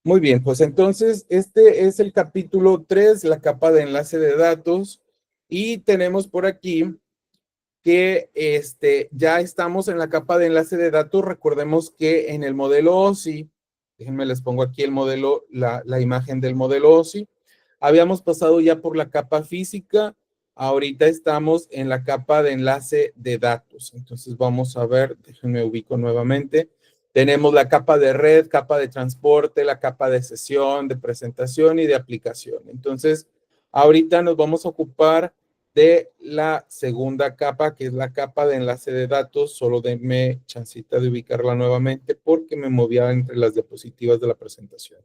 Muy bien, pues entonces este es el capítulo 3, la capa de enlace de datos, y tenemos por aquí que ya estamos en la capa de enlace de datos. Recordemos que en el modelo OSI, déjenme les pongo aquí el modelo, la imagen del modelo OSI, habíamos pasado ya por la capa física, ahorita estamos en la capa de enlace de datos. Entonces vamos a ver, déjenme ubico nuevamente. Tenemos la capa de red, capa de transporte, la capa de sesión, de presentación y de aplicación. Entonces, ahorita nos vamos a ocupar de la segunda capa, que es la capa de enlace de datos. Solo denme chancita de ubicarla nuevamente porque me movía entre las diapositivas de la presentación.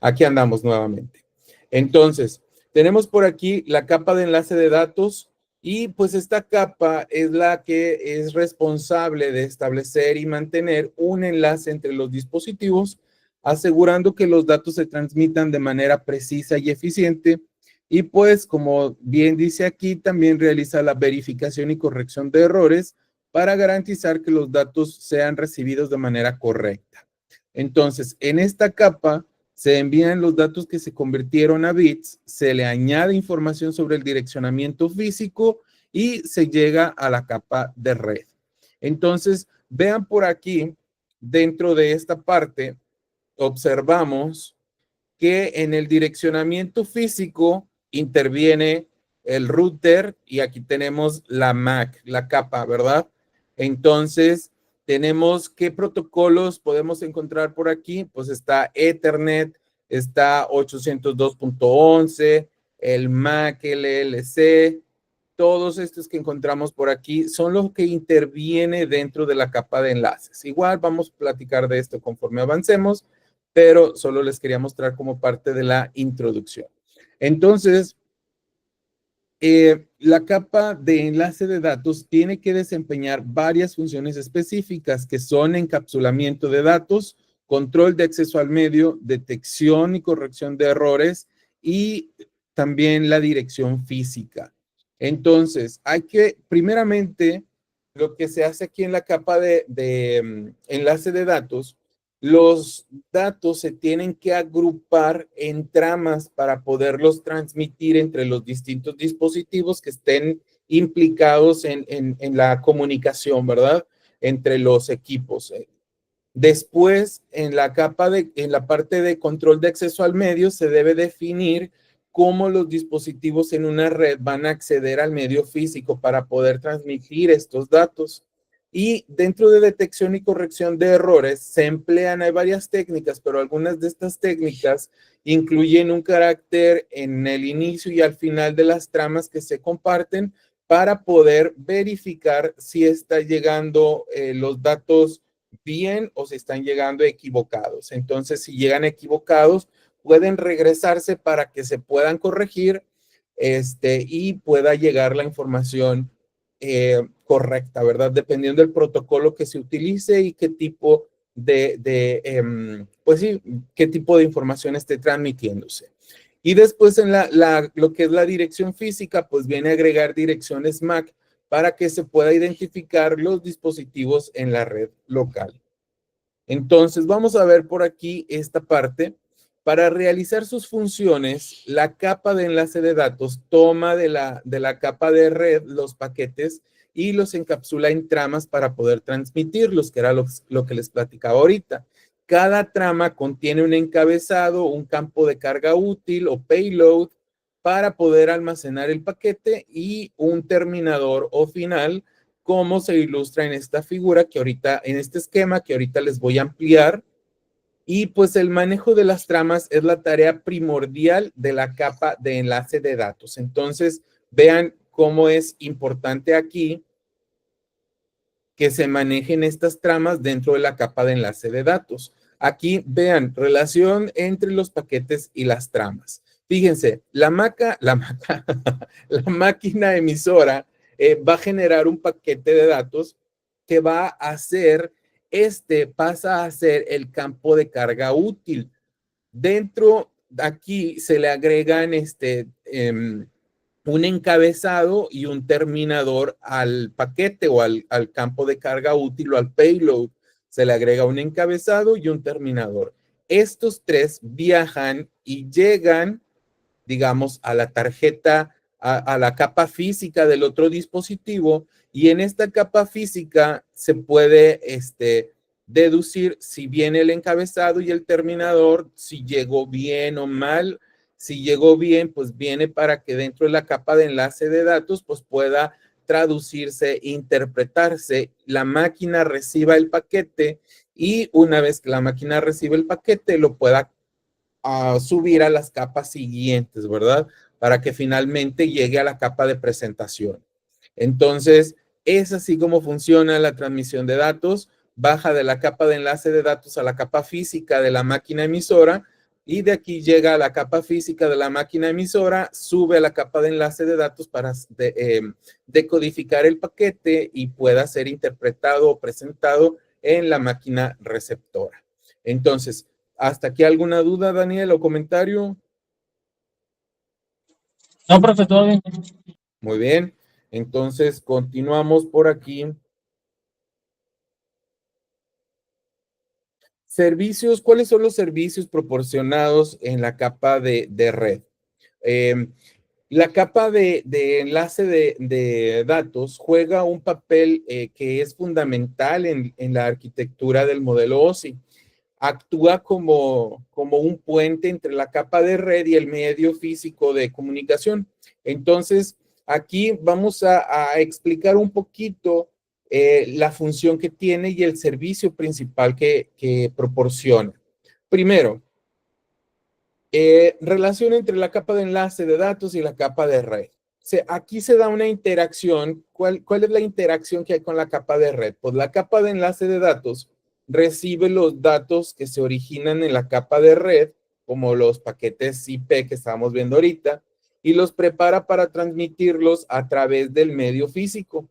Aquí andamos nuevamente. Entonces, tenemos por aquí la capa de enlace de datos y pues esta capa es la que es responsable de establecer y mantener un enlace entre los dispositivos, asegurando que los datos se transmitan de manera precisa y eficiente. Y pues, como bien dice aquí, también realiza la verificación y corrección de errores para garantizar que los datos sean recibidos de manera correcta. Entonces, en esta capa se envían los datos que se convirtieron a bits, se le añade información sobre el direccionamiento físico y se llega a la capa de red. Entonces, vean por aquí, dentro de esta parte, observamos que en el direccionamiento físico interviene el router y aquí tenemos la MAC, la capa, ¿verdad? Entonces, tenemos qué protocolos podemos encontrar por aquí. Pues está Ethernet, está 802.11, el MAC LLC, todos estos que encontramos por aquí son los que interviene dentro de la capa de enlaces. Igual vamos a platicar de esto conforme avancemos, pero solo les quería mostrar como parte de la introducción. Entonces, la capa de enlace de datos tiene que desempeñar varias funciones específicas que son encapsulamiento de datos, control de acceso al medio, detección y corrección de errores y también la dirección física. Entonces, hay que, primeramente, lo que se hace aquí en la capa de enlace de datos, los datos se tienen que agrupar en tramas para poderlos transmitir entre los distintos dispositivos que estén implicados en la comunicación, ¿verdad? Entre los equipos. Después, en la parte de control de acceso al medio, se debe definir cómo los dispositivos en una red van a acceder al medio físico para poder transmitir estos datos. Y dentro de detección y corrección de errores se emplean, hay varias técnicas, pero algunas de estas técnicas incluyen un carácter en el inicio y al final de las tramas que se comparten para poder verificar si está llegando los datos bien o si están llegando equivocados. Entonces, si llegan equivocados, pueden regresarse para que se puedan corregir y pueda llegar la información correcta, ¿verdad? Dependiendo del protocolo que se utilice y qué tipo pues sí, qué tipo de información esté transmitiéndose. Y después en lo que es la dirección física, pues viene a agregar direcciones MAC para que se pueda identificar los dispositivos en la red local. Entonces, vamos a ver por aquí esta parte. Para realizar sus funciones, la capa de enlace de datos toma de la capa de red los paquetes y los encapsula en tramas para poder transmitirlos, que era lo que les platicaba ahorita. Cada trama contiene un encabezado, un campo de carga útil o payload para poder almacenar el paquete y un terminador o final, como se ilustra en esta figura que ahorita, en este esquema que ahorita les voy a ampliar. Y pues el manejo de las tramas es la tarea primordial de la capa de enlace de datos. Entonces, vean cómo es importante aquí que se manejen estas tramas dentro de la capa de enlace de datos. Aquí vean, relación entre los paquetes y las tramas. Fíjense, la máquina emisora va a generar un paquete de datos que va a hacer, pasa a ser el campo de carga útil. Dentro, aquí se le agregan un encabezado y un terminador al paquete o al campo de carga útil o al payload. Se le agrega un encabezado y un terminador. estos tres viajan y llegan, digamos, a la tarjeta, a la capa física del otro dispositivo, y en esta capa física se puede deducir si viene el encabezado y el terminador, si llegó bien o mal. Si llegó bien, pues viene para que dentro de la capa de enlace de datos pues pueda traducirse, interpretarse, la máquina reciba el paquete, y una vez que la máquina recibe el paquete lo pueda subir a las capas siguientes, ¿verdad? Para que finalmente llegue a la capa de presentación. Entonces, es así como funciona la transmisión de datos. Baja de la capa de enlace de datos a la capa física de la máquina emisora, y de aquí llega a la capa física de la máquina emisora, sube a la capa de enlace de datos para decodificar el paquete y pueda ser interpretado o presentado en la máquina receptora. Entonces, ¿hasta aquí alguna duda, Daniel, o comentario? No, profe, todo bien. Muy bien. Entonces, continuamos por aquí. Servicios, ¿cuáles son los servicios proporcionados en la capa de red? La capa de enlace de datos juega un papel que es fundamental en la arquitectura del modelo OSI. Actúa como un puente entre la capa de red y el medio físico de comunicación. Entonces, aquí vamos a explicar un poquito la función que tiene y el servicio principal que proporciona. Primero, relación entre la capa de enlace de datos y la capa de red. Aquí se da una interacción. ¿Cuál es la interacción que hay con la capa de red? Pues la capa de enlace de datos recibe los datos que se originan en la capa de red, como los paquetes IP que estamos viendo ahorita, y los prepara para transmitirlos a través del medio físico.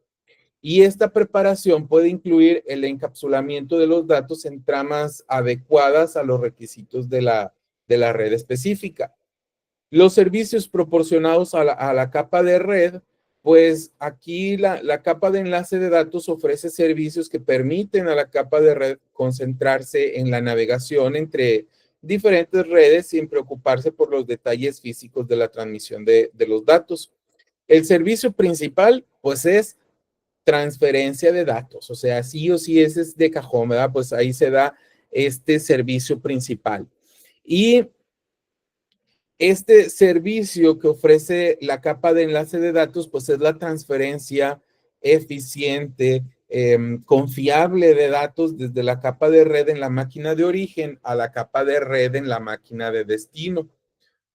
Y esta preparación puede incluir el encapsulamiento de los datos en tramas adecuadas a los requisitos de la red específica. Los servicios proporcionados a la capa de red, pues aquí la capa de enlace de datos ofrece servicios que permiten a la capa de red concentrarse en la navegación entre diferentes redes sin preocuparse por los detalles físicos de la transmisión de los datos. El servicio principal, pues, es transferencia de datos, o sea, sí o sí ese es de cajón, ¿verdad? Pues ahí se da este servicio principal. Y este servicio que ofrece la capa de enlace de datos, pues es la transferencia eficiente, confiable de datos desde la capa de red en la máquina de origen a la capa de red en la máquina de destino.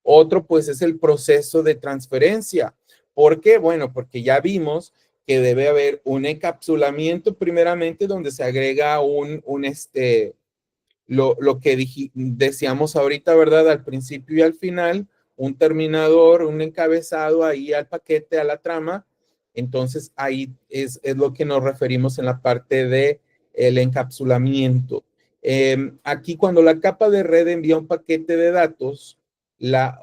Otro, pues, es el proceso de transferencia. ¿Por qué? Bueno, porque ya vimos que debe haber un encapsulamiento primeramente donde se agrega lo que decíamos ahorita, ¿verdad? Al principio y al final, un terminador, un encabezado ahí al paquete, a la trama. Entonces, ahí es lo que nos referimos en la parte de el encapsulamiento. Aquí, cuando la capa de red envía un paquete de datos, la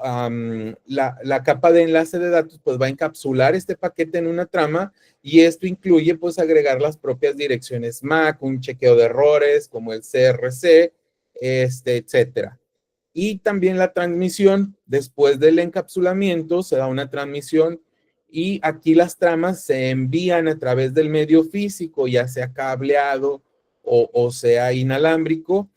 capa de enlace de datos pues va a encapsular este paquete en una trama, y esto incluye pues agregar las propias direcciones MAC, un chequeo de errores como el CRC, etcétera. Y también la transmisión, después del encapsulamiento se da una transmisión, y aquí las tramas se envían a través del medio físico, ya sea cableado o sea inalámbrico,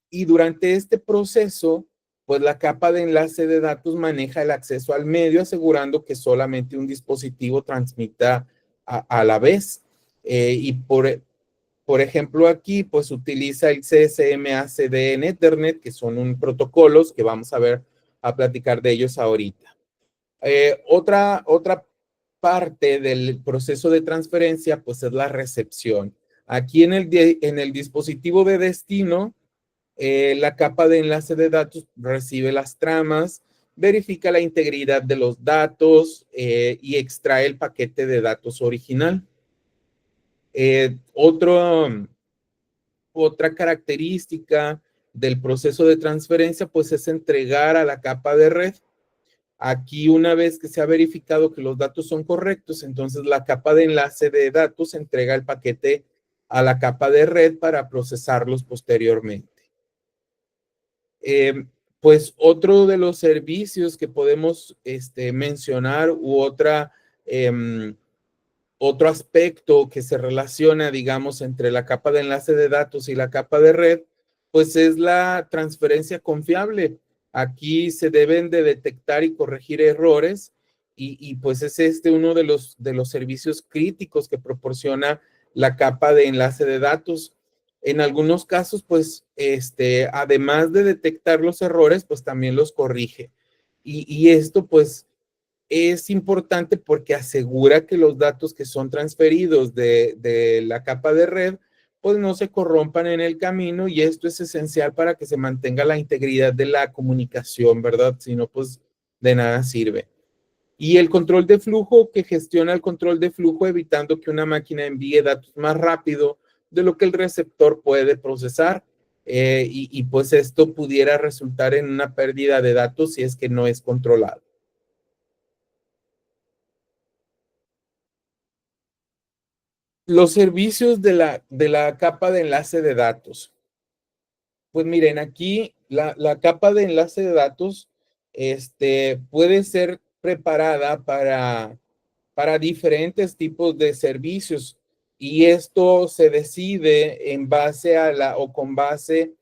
y durante este proceso pues la capa de enlace de datos maneja el acceso al medio, asegurando que solamente un dispositivo transmita a la vez. Y por ejemplo, aquí pues utiliza el CSMA-CD en Ethernet, que son protocolos que vamos a platicar de ellos ahorita. Otra parte del proceso de transferencia pues es la recepción. Aquí en el dispositivo de destino, la capa de enlace de datos recibe las tramas, verifica la integridad de los datos y extrae el paquete de datos original. Otra característica del proceso de transferencia pues es entregar a la capa de red. Aquí, una vez que se ha verificado que los datos son correctos, entonces la capa de enlace de datos entrega el paquete a la capa de red para procesarlos posteriormente. Eh, pues otro de los servicios que podemos mencionar otro aspecto que se relaciona, digamos, entre la capa de enlace de datos y la capa de red, pues es la transferencia confiable. Aquí se deben de detectar y corregir errores pues es uno de los servicios críticos que proporciona la capa de enlace de datos. En algunos casos, pues, además de detectar los errores, pues también los corrige. Y esto, pues, es importante porque asegura que los datos que son transferidos de la capa de red, pues no se corrompan en el camino y esto es esencial para que se mantenga la integridad de la comunicación, ¿verdad? Si no, pues de nada sirve. Y el control de flujo que gestiona el control de flujo evitando que una máquina envíe datos más rápido de lo que el receptor puede procesar. Pues esto pudiera resultar en una pérdida de datos si es que no es controlado. Los servicios de la capa de enlace de datos. Pues miren, aquí la capa de enlace de datos puede ser preparada para diferentes tipos de servicios y esto se decide en base o con base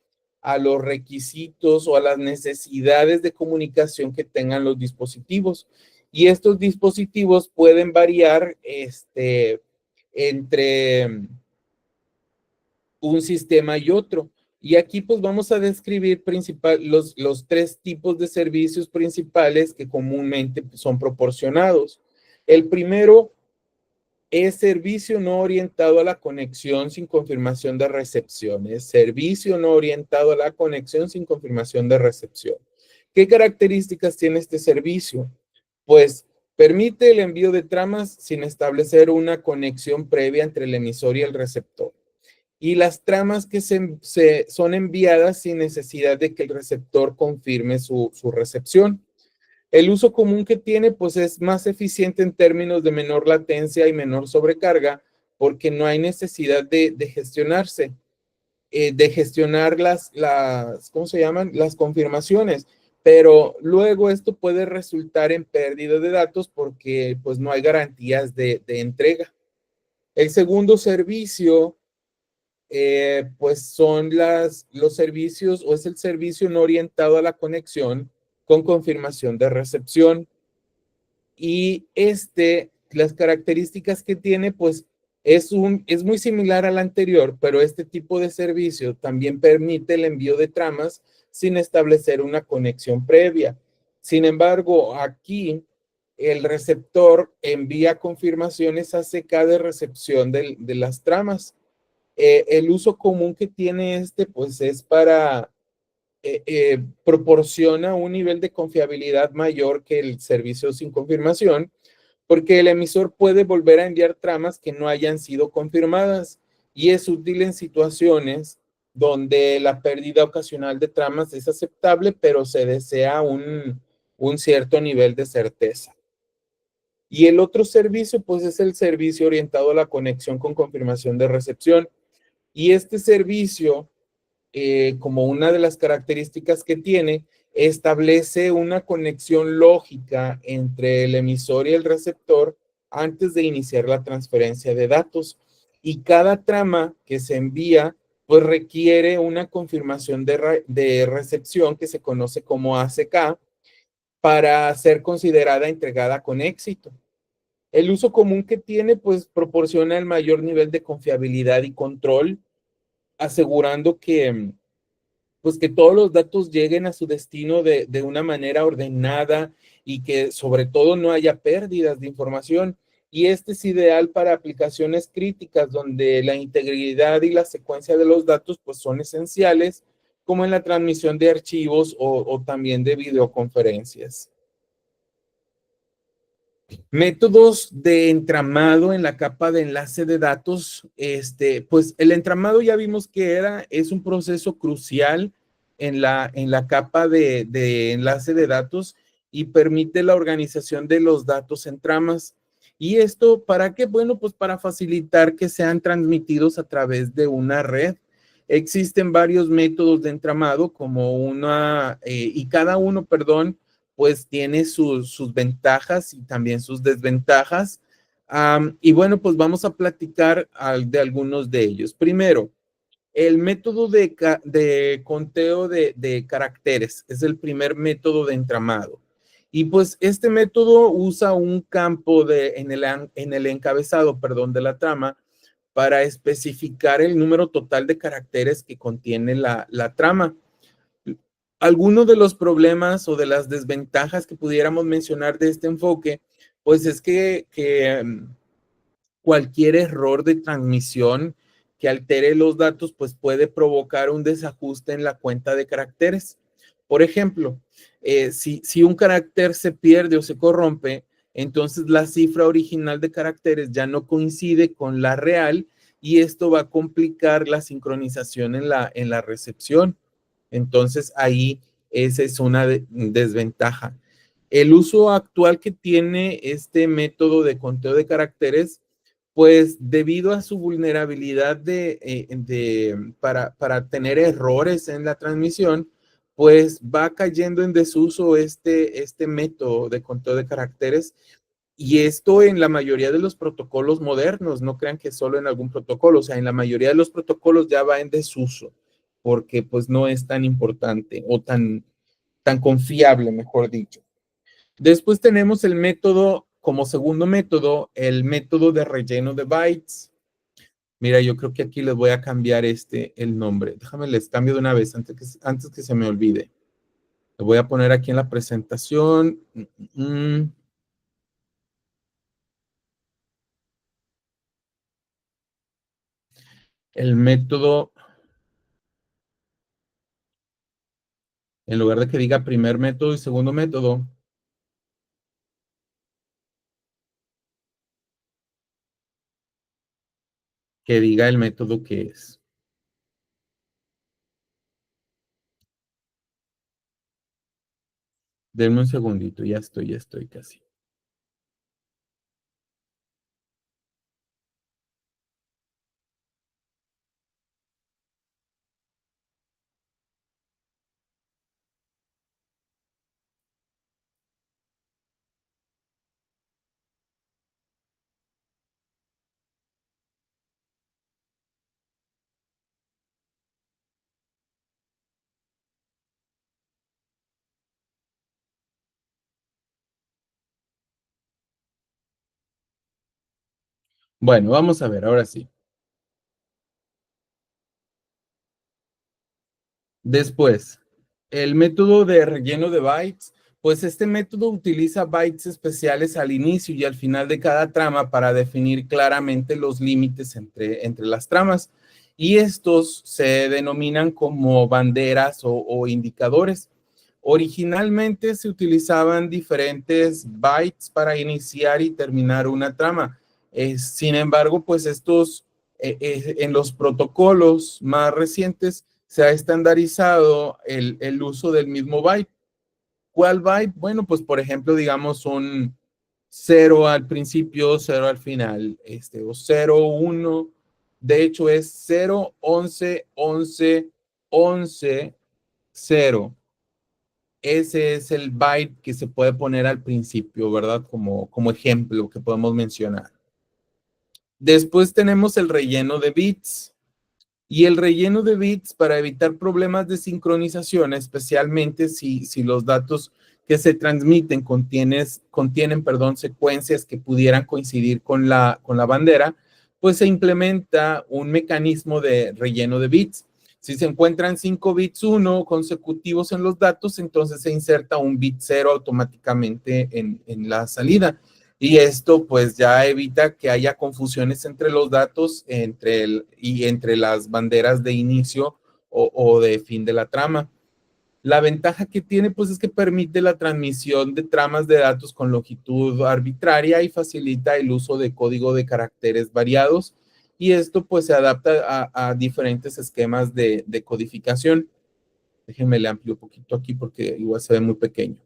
a los requisitos o a las necesidades de comunicación que tengan los dispositivos. Y estos dispositivos pueden variar entre un sistema y otro. Y aquí pues vamos a describir los tres tipos de servicios principales que comúnmente son proporcionados. El primero es servicio no orientado a la conexión sin confirmación de recepción. Es servicio no orientado a la conexión sin confirmación de recepción. ¿Qué características tiene este servicio? Pues permite el envío de tramas sin establecer una conexión previa entre el emisor y el receptor. Y las tramas que son enviadas sin necesidad de que el receptor confirme su recepción. El uso común que tiene, pues es más eficiente en términos de menor latencia y menor sobrecarga, porque no hay necesidad de gestionarse, de gestionar ¿cómo se llaman? Las confirmaciones. Pero luego esto puede resultar en pérdida de datos porque pues no hay garantías de entrega. El segundo servicio pues son los servicios o es el servicio no orientado a la conexión con confirmación de recepción. Y las características que tiene, pues es muy similar al anterior, pero este tipo de servicio también permite el envío de tramas sin establecer una conexión previa. Sin embargo, aquí el receptor envía confirmaciones ACK de recepción de las tramas. El uso común que tiene pues es para proporciona un nivel de confiabilidad mayor que el servicio sin confirmación, porque el emisor puede volver a enviar tramas que no hayan sido confirmadas y es útil en situaciones donde la pérdida ocasional de tramas es aceptable, pero se desea un cierto nivel de certeza. Y el otro servicio, pues es el servicio orientado a la conexión con confirmación de recepción. Y este servicio como una de las características que tiene, establece una conexión lógica entre el emisor y el receptor antes de iniciar la transferencia de datos. Y cada trama que se envía, pues requiere una confirmación de recepción que se conoce como ACK para ser considerada entregada con éxito. El uso común que tiene, pues proporciona el mayor nivel de confiabilidad y control, asegurando pues que todos los datos lleguen a su destino de una manera ordenada y que sobre todo no haya pérdidas de información. Y este es ideal para aplicaciones críticas donde la integridad y la secuencia de los datos pues son esenciales, como en la transmisión de archivos o también de videoconferencias. Métodos de entramado en la capa de enlace de datos. Pues el entramado ya vimos que es un proceso crucial en la capa de enlace de datos y permite la organización de los datos en tramas. ¿Y esto para qué? Bueno, pues para facilitar que sean transmitidos a través de una red. existen varios métodos de entramado, como y cada uno, perdón, pues tiene sus ventajas y también sus desventajas. Y bueno, pues vamos a platicar de algunos de ellos. Primero, el método de conteo de caracteres es el primer método de entramado. Y pues este método usa un campo en el encabezado, perdón, de la trama para especificar el número total de caracteres que contiene la trama. Algunos de los problemas o de las desventajas que pudiéramos mencionar de este enfoque, pues es que cualquier error de transmisión que altere los datos, pues puede provocar un desajuste en la cuenta de caracteres. Por ejemplo, si un carácter se pierde o se corrompe, entonces la cifra original de caracteres ya no coincide con la real y esto va a complicar la sincronización en la recepción. Entonces ahí esa es una desventaja. El uso actual que tiene este método de conteo de caracteres, pues debido a su vulnerabilidad para tener errores en la transmisión, pues va cayendo en desuso este método de conteo de caracteres y esto en la mayoría de los protocolos modernos, no crean que solo en algún protocolo, o sea, en la mayoría de los protocolos ya va en desuso, porque pues no es tan importante o tan confiable, mejor dicho. Después tenemos el método, como segundo método, el método de relleno de bytes. Mira, yo creo que aquí les voy a cambiar el nombre. Déjame les cambio de una vez antes que se me olvide. Lo voy a poner aquí en la presentación. El método, en lugar de que diga primer método y segundo método, que diga el método que es. Denme un segundito, ya estoy casi. Bueno, vamos a ver, ahora sí. Después, el método de relleno de bytes, pues este método utiliza bytes especiales al inicio y al final de cada trama para definir claramente los límites entre las tramas. Y estos se denominan como banderas o indicadores. Originalmente se utilizaban diferentes bytes para iniciar y terminar una trama. Sin embargo, pues en los protocolos más recientes se ha estandarizado el uso del mismo byte. ¿Cuál byte? Bueno, pues por ejemplo, digamos un 0 al principio, 0 al final, o 0, 1. De hecho, es 0, 11, 11, 11, 0. Ese es el byte que se puede poner al principio, ¿verdad? Como ejemplo que podemos mencionar. Después tenemos el relleno de bits. Y el relleno de bits para evitar problemas de sincronización, especialmente si los datos que se transmiten contienen, perdón, secuencias que pudieran coincidir con la bandera, pues se implementa un mecanismo de relleno de bits. Si se encuentran 5 bits 1 consecutivos en los datos, entonces se inserta un bit 0 automáticamente en la salida. Y esto pues ya evita que haya confusiones entre los datos y entre las banderas de inicio o de fin de la trama. La ventaja que tiene pues es que permite la transmisión de tramas de datos con longitud arbitraria y facilita el uso de código de caracteres variados y esto pues se adapta a diferentes esquemas de codificación. Déjenme le amplio un poquito aquí porque igual se ve muy pequeño.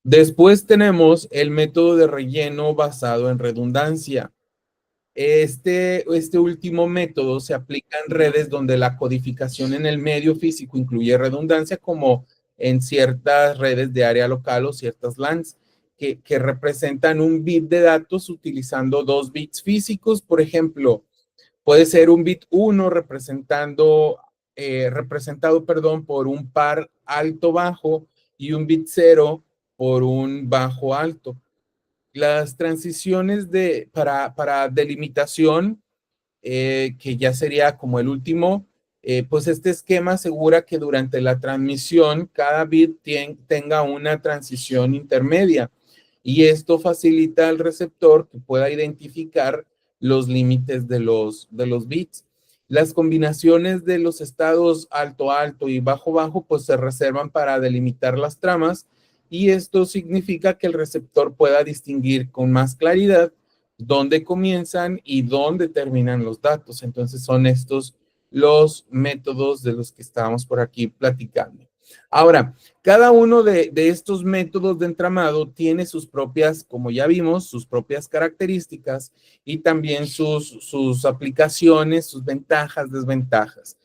Después tenemos el método de relleno basado en redundancia. Este último método se aplica en redes donde la codificación en el medio físico incluye redundancia, como en ciertas redes de área local o ciertas LANs, que representan un bit de datos utilizando dos bits físicos. Por ejemplo, puede ser un bit 1 representado, perdón, por un par alto-bajo y un bit 0 por un bajo-alto. Las transiciones para delimitación, que ya sería como el último, pues este esquema asegura que durante la transmisión cada bit tenga una transición intermedia, y esto facilita al receptor que pueda identificar los límites de los bits. Las combinaciones de los estados alto-alto y bajo-bajo pues se reservan para delimitar las tramas, y esto significa que el receptor pueda distinguir con más claridad dónde comienzan y dónde terminan los datos. Entonces son estos los métodos de los que estábamos por aquí platicando. Ahora, cada uno de estos métodos de entramado tiene sus propias, como ya vimos, sus propias características y también sus aplicaciones, sus ventajas, desventajas.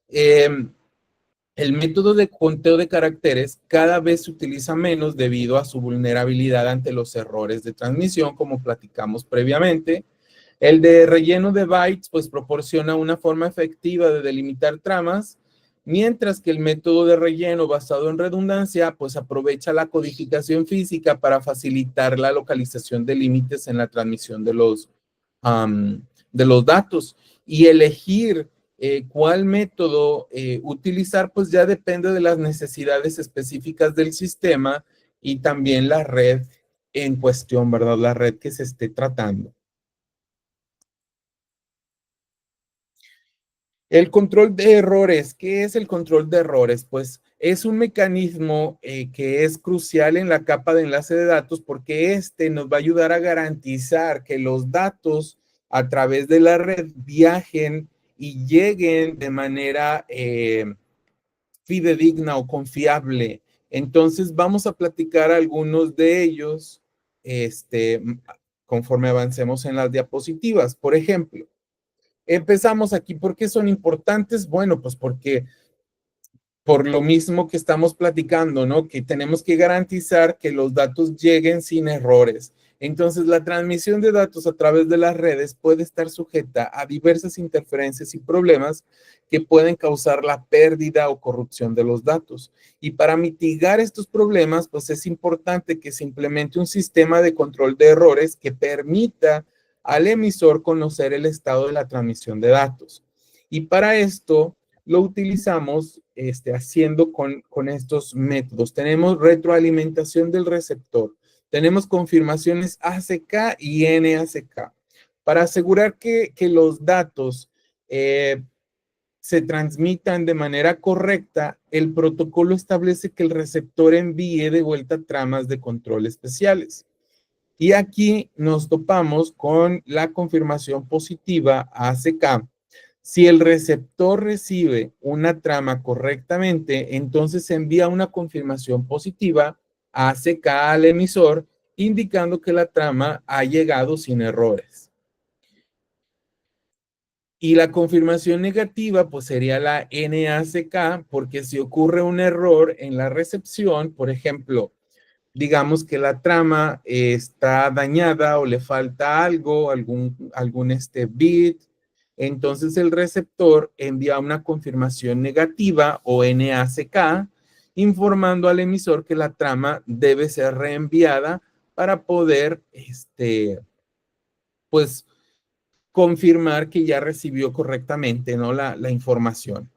El método de conteo de caracteres cada vez se utiliza menos debido a su vulnerabilidad ante los errores de transmisión, como platicamos previamente. El de relleno de bytes pues proporciona una forma efectiva de delimitar tramas, mientras que el método de relleno basado en redundancia pues aprovecha la codificación física para facilitar la localización de límites en la transmisión de los datos. Y elegir cuál método utilizar pues ya depende de las necesidades específicas del sistema y también la red en cuestión, ¿verdad? La red que se esté tratando. El control de errores. ¿Qué es el control de errores? Pues es un mecanismo que es crucial en la capa de enlace de datos, porque este nos va a ayudar a garantizar que los datos a través de la red viajen y lleguen de manera fidedigna o confiable. Entonces vamos a platicar algunos de ellos conforme avancemos en las diapositivas. Por ejemplo, empezamos aquí. ¿Por qué son importantes? Bueno, pues porque por lo mismo que estamos platicando, ¿no? Que tenemos que garantizar que los datos lleguen sin errores. Entonces, la transmisión de datos a través de las redes puede estar sujeta a diversas interferencias y problemas que pueden causar la pérdida o corrupción de los datos. Y para mitigar estos problemas, pues es importante que se implemente un sistema de control de errores que permita al emisor conocer el estado de la transmisión de datos. Y para esto lo utilizamos haciendo con estos métodos. Tenemos retroalimentación del receptor. Tenemos confirmaciones ACK y NACK. Para asegurar que los datos se transmitan de manera correcta, el protocolo establece que el receptor envíe de vuelta tramas de control especiales. Y aquí nos topamos con la confirmación positiva ACK. Si el receptor recibe una trama correctamente, entonces se envía una confirmación positiva ACK al emisor, indicando que la trama ha llegado sin errores. Y la confirmación negativa, pues sería la NACK, porque si ocurre un error en la recepción, por ejemplo, digamos que la trama está dañada o le falta algo, algún bit, entonces el receptor envía una confirmación negativa o NACK, informando al emisor que la trama debe ser reenviada para poder, pues, confirmar que ya recibió correctamente, ¿no? la información.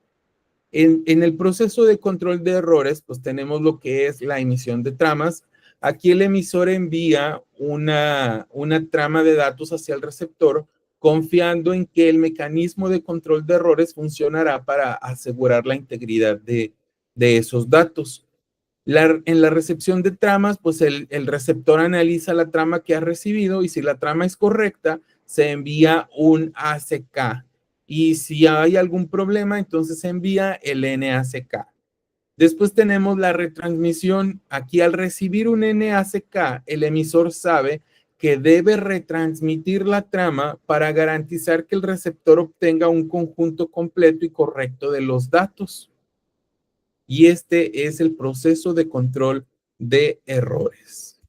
En el proceso de control de errores, pues tenemos lo que es la emisión de tramas. Aquí el emisor envía una trama de datos hacia el receptor, confiando en que el mecanismo de control de errores funcionará para asegurar la integridad de esos datos. En la recepción de tramas, pues el receptor analiza la trama que ha recibido, y si la trama es correcta, se envía un ACK. Y si hay algún problema, entonces se envía el NACK. Después tenemos la retransmisión. Aquí, al recibir un NACK, el emisor sabe que debe retransmitir la trama para garantizar que el receptor obtenga un conjunto completo y correcto de los datos. Y este es el proceso de control de errores.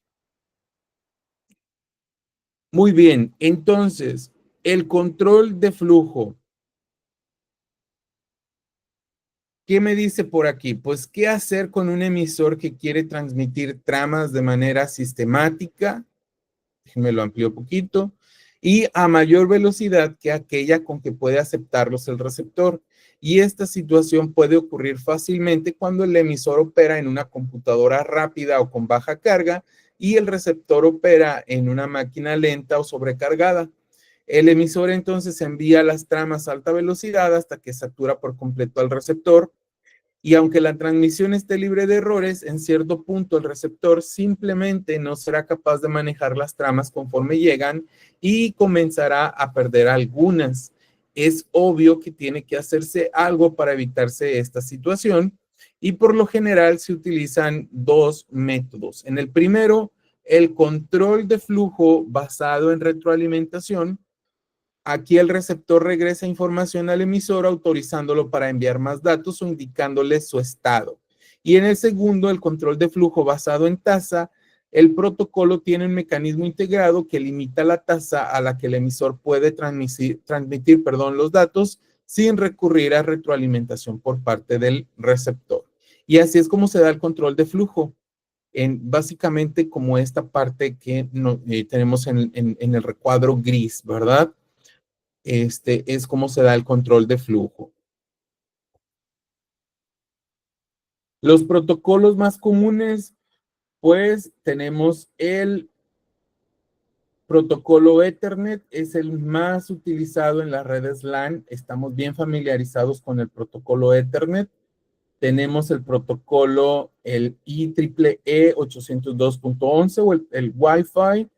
Muy bien, entonces, el control de flujo. ¿Qué me dice por aquí? Pues, ¿qué hacer con un emisor que quiere transmitir tramas de manera sistemática? Déjenme lo amplío un poquito. Y a mayor velocidad que aquella con que puede aceptarlos el receptor. Y esta situación puede ocurrir fácilmente cuando el emisor opera en una computadora rápida o con baja carga y el receptor opera en una máquina lenta o sobrecargada. El emisor entonces envía las tramas a alta velocidad hasta que satura por completo al receptor. Y aunque la transmisión esté libre de errores, en cierto punto el receptor simplemente no será capaz de manejar las tramas conforme llegan y comenzará a perder algunas. Es obvio que tiene que hacerse algo para evitarse esta situación y por lo general se utilizan dos métodos. En el primero, el control de flujo basado en retroalimentación. Aquí el receptor regresa información al emisor autorizándolo para enviar más datos o indicándole su estado. Y en el segundo, el control de flujo basado en tasa, el protocolo tiene un mecanismo integrado que limita la tasa a la que el emisor puede transmitir los datos sin recurrir a retroalimentación por parte del receptor. Y así es como se da el control de flujo. Básicamente como esta parte que tenemos en el recuadro gris, ¿verdad? Es cómo se da el control de flujo. Los protocolos más comunes, pues tenemos el protocolo Ethernet, es el más utilizado en las redes LAN. Estamos bien familiarizados con el protocolo Ethernet. Tenemos el protocolo, el IEEE 802.11 o el Wi-Fi.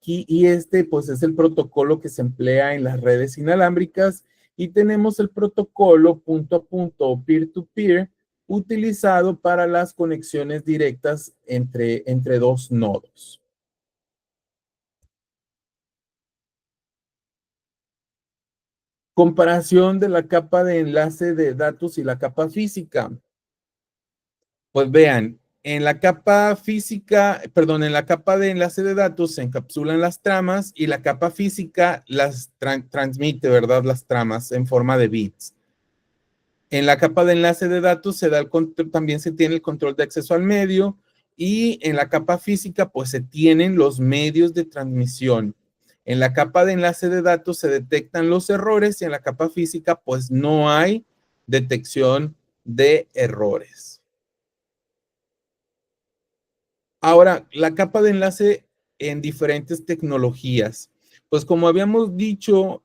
Y este, pues, es el protocolo que se emplea en las redes inalámbricas. Y tenemos el protocolo punto a punto o peer-to-peer utilizado para las conexiones directas entre dos nodos. Comparación de la capa de enlace de datos y la capa física. Pues vean, en la capa física, perdón, en la capa de enlace de datos se encapsulan las tramas y la capa física las transmite, ¿verdad? Las tramas en forma de bits. En la capa de enlace de datos se da el control, también se tiene el control de acceso al medio y en la capa física pues se tienen los medios de transmisión. En la capa de enlace de datos se detectan los errores y en la capa física pues no hay detección de errores. Ahora, la capa de enlace en diferentes tecnologías. Pues como habíamos dicho,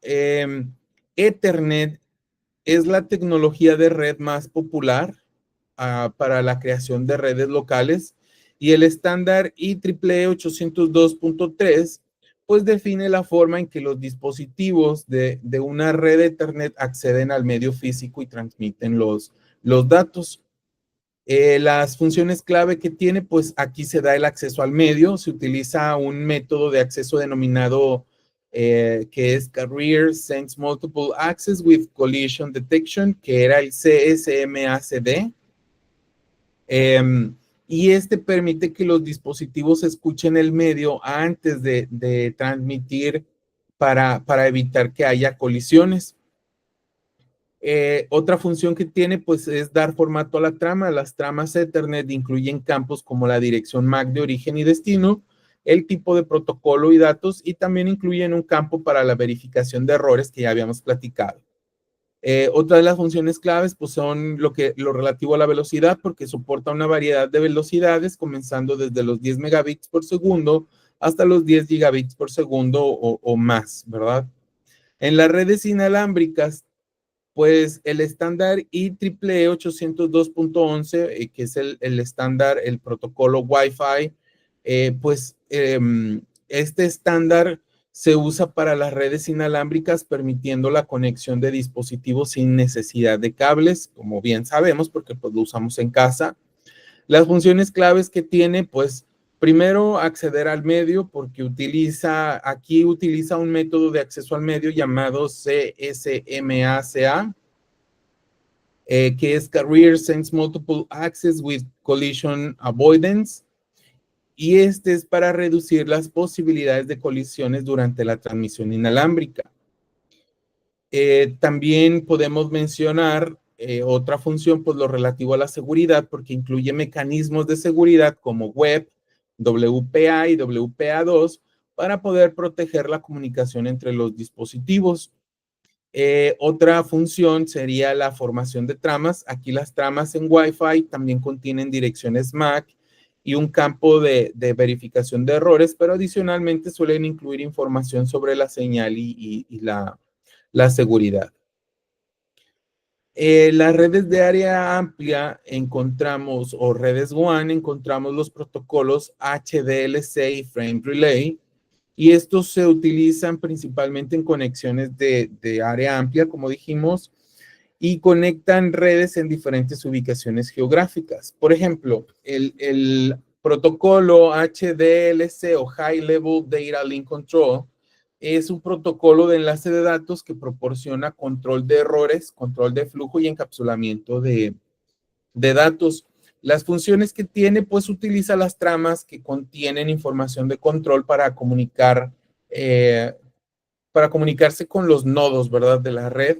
Ethernet es la tecnología de red más popular para la creación de redes locales y el estándar IEEE 802.3 pues define la forma en que los dispositivos de una red Ethernet acceden al medio físico y transmiten los datos. Las funciones clave que tiene, pues aquí se da el acceso al medio, se utiliza un método de acceso denominado que es Carrier Sense Multiple Access with Collision Detection, que era el CSMACD. Y este permite que los dispositivos escuchen el medio antes de transmitir para evitar que haya colisiones. Otra función que tiene pues es dar formato a la trama. Las tramas Ethernet incluyen campos como la dirección MAC de origen y destino, el tipo de protocolo y datos y también incluyen un campo para la verificación de errores que ya habíamos platicado. Otra de las funciones claves pues son lo relativo a la velocidad porque soporta una variedad de velocidades comenzando desde los 10 megabits por segundo hasta los 10 gigabits por segundo o más, ¿verdad? En las redes inalámbricas pues el estándar IEEE 802.11, que es el estándar, el protocolo Wi-Fi, este estándar se usa para las redes inalámbricas, permitiendo la conexión de dispositivos sin necesidad de cables, como bien sabemos, porque pues, lo usamos en casa. Las funciones claves que tiene, pues Primero, acceder al medio, porque aquí utiliza un método de acceso al medio llamado CSMACA, que es Career Sense Multiple Access with Collision Avoidance, y este es para reducir las posibilidades de colisiones durante la transmisión inalámbrica. También podemos mencionar otra función, pues lo relativo a la seguridad, porque incluye mecanismos de seguridad como web, WPA y WPA2 para poder proteger la comunicación entre los dispositivos. Otra función sería la formación de tramas. Aquí las tramas en Wi-Fi también contienen direcciones MAC y un campo de verificación de errores, pero adicionalmente suelen incluir información sobre la señal y la seguridad. Las redes de área amplia encontramos, o redes WAN, encontramos los protocolos HDLC y Frame Relay, y estos se utilizan principalmente en conexiones de área amplia, como dijimos, y conectan redes en diferentes ubicaciones geográficas. Por ejemplo, el protocolo HDLC o High Level Data Link Control es un protocolo de enlace de datos que proporciona control de errores, control de flujo y encapsulamiento de datos. Las funciones que tiene, pues utiliza las tramas que contienen información de control para comunicarse con los nodos, ¿verdad?, de la red,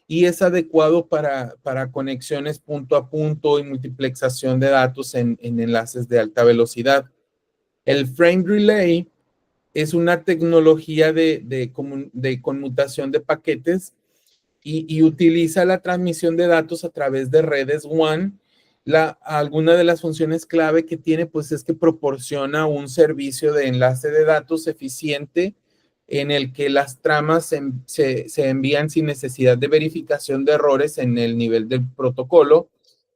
y es adecuado para conexiones punto a punto y multiplexación de datos en enlaces de alta velocidad. El Frame Relay es una tecnología de conmutación de paquetes y utiliza la transmisión de datos a través de redes WAN. Alguna de las funciones clave que tiene, pues, es que proporciona un servicio de enlace de datos eficiente en el que las tramas se envían sin necesidad de verificación de errores en el nivel del protocolo,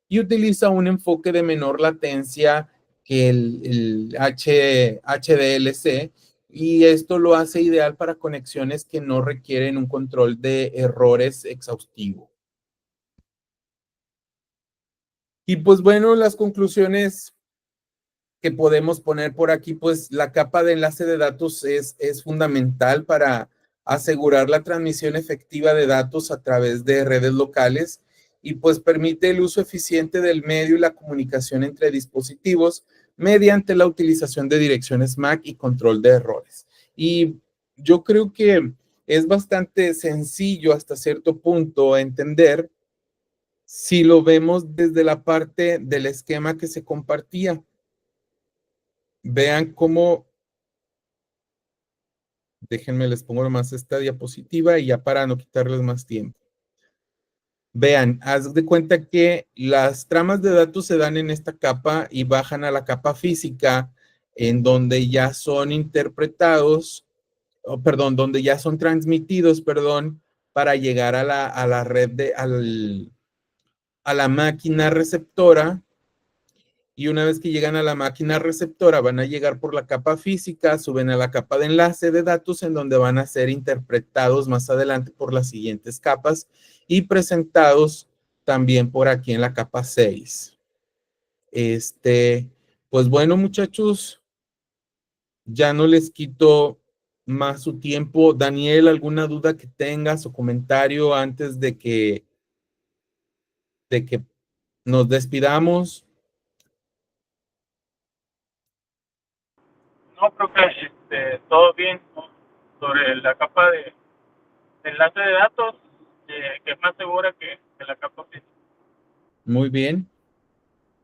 y utiliza un enfoque de menor latencia que el HDLC, y esto lo hace ideal para conexiones que no requieren un control de errores exhaustivo. Y pues bueno, las conclusiones que podemos poner por aquí, pues la capa de enlace de datos es fundamental para asegurar la transmisión efectiva de datos a través de redes locales, y pues permite el uso eficiente del medio y la comunicación entre dispositivos mediante la utilización de direcciones MAC y control de errores. Y yo creo que es bastante sencillo hasta cierto punto entender si lo vemos desde la parte del esquema que se compartía. Vean cómo, déjenme les pongo más esta diapositiva y ya para no quitarles más tiempo. Vean, haz de cuenta que las tramas de datos se dan en esta capa y bajan a la capa física, en donde ya son interpretados, donde ya son transmitidos, para llegar a la red a la máquina receptora. Y una vez que llegan a la máquina receptora, van a llegar por la capa física, suben a la capa de enlace de datos, en donde van a ser interpretados más adelante por las siguientes capas y presentados también por aquí en la capa 6. Pues bueno, muchachos, ya no les quito más su tiempo. Daniel, ¿alguna duda que tengas o comentario antes de que nos despidamos? No, profe, todo bien, ¿no? Sobre la capa de enlace de datos, que es más segura que la capa física. Muy bien.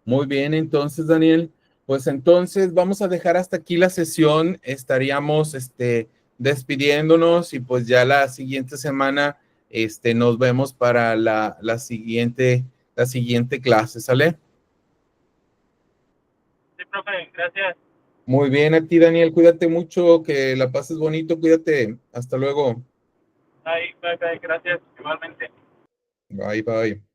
Muy bien, entonces, Daniel, pues entonces vamos a dejar hasta aquí la sesión. Estaríamos despidiéndonos, y pues ya la siguiente semana nos vemos para la siguiente clase, ¿sale? Sí, profe, gracias. Muy bien, a ti, Daniel, cuídate mucho, que la pases bonito, cuídate. Hasta luego. Bye, bye, bye, gracias, igualmente. Bye, bye.